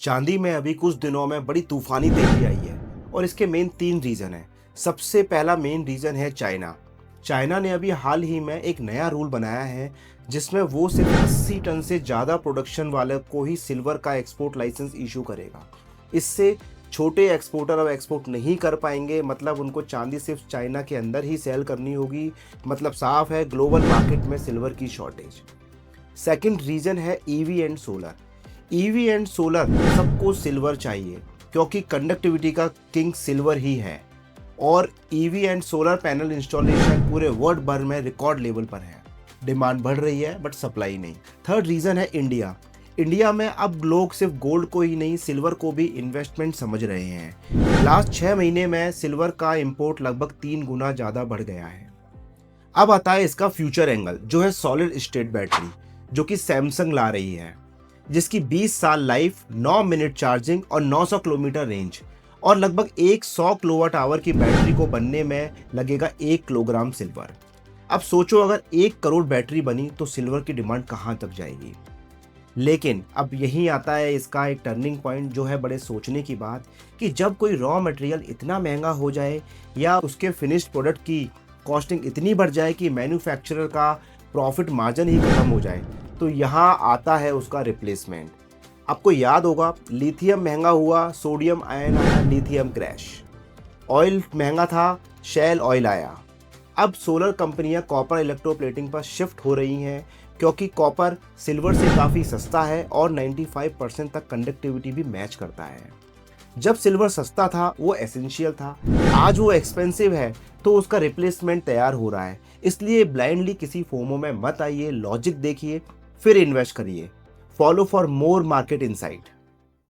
चांदी में अभी कुछ दिनों में बड़ी तूफानी तेजी आई है और इसके मेन 3 रीज़न हैं। सबसे पहला मेन रीज़न है चाइना। चाइना ने अभी हाल ही में एक नया रूल बनाया है जिसमें वो सिर्फ 80 टन से ज़्यादा प्रोडक्शन वाले को ही सिल्वर का एक्सपोर्ट लाइसेंस इशू करेगा। इससे छोटे एक्सपोर्टर अब एक्सपोर्ट नहीं कर पाएंगे, मतलब उनको चांदी सिर्फ चाइना के अंदर ही सेल करनी होगी। मतलब साफ है, ग्लोबल मार्केट में सिल्वर की शॉर्टेज। सेकंड रीज़न है EV and solar. EV and solar सबको सिल्वर चाहिए क्योंकि कंडक्टिविटी का किंग सिल्वर ही है और EV and solar panel installation पूरे वर्ल्ड भर में रिकॉर्ड लेवल पर है। डिमांड बढ़ रही है बट सप्लाई नहीं। थर्ड रीज़न है इंडिया। इंडिया में अब लोग सिर्फ गोल्ड को ही नहीं, सिल्वर को भी इन्वेस्टमेंट समझ रहे हैं। लास्ट 6 महीने में सिल्वर का इंपोर्ट लगभग 3 गुना ज़्यादा बढ़ गया है। अब आता है इसका फ्यूचर एंगल, जो है सॉलिड स्टेट बैटरी, जो कि सैमसंग ला रही है, जिसकी 20 साल लाइफ, 9 मिनट चार्जिंग और 900 किलोमीटर रेंज और लगभग 100 किलोवाट आवर की बैटरी को बनने में लगेगा 1 किलोग्राम सिल्वर। अब सोचो, अगर 1 करोड़ बैटरी बनी तो सिल्वर की डिमांड कहाँ तक जाएगी। लेकिन अब यही आता है इसका एक टर्निंग पॉइंट, जो है बड़े सोचने की बात, कि जब कोई रॉ मटेरियल इतना महंगा हो जाए या उसके फिनिश्ड प्रोडक्ट की कॉस्टिंग इतनी बढ़ जाए कि मैन्युफैक्चरर का प्रॉफिट मार्जिन ही खत्म हो जाए, तो यहाँ आता है उसका रिप्लेसमेंट। आपको याद होगा, लिथियम महंगा हुआ, सोडियम आयन आया, लिथियम क्रैश। ऑयल महंगा था, शेल ऑयल आया। अब सोलर कंपनियां कॉपर इलेक्ट्रोप्लेटिंग पर शिफ्ट हो रही हैं क्योंकि कॉपर सिल्वर से काफ़ी सस्ता है और 95% तक कंडक्टिविटी भी मैच करता है। जब सिल्वर सस्ता था वो एसेंशियल था, आज वो एक्सपेंसिव है तो उसका रिप्लेसमेंट तैयार हो रहा है। इसलिए ब्लाइंडली किसी फोमो में मत आइए, लॉजिक देखिए फिर इन्वेस्ट करिए। Follow for more market insight.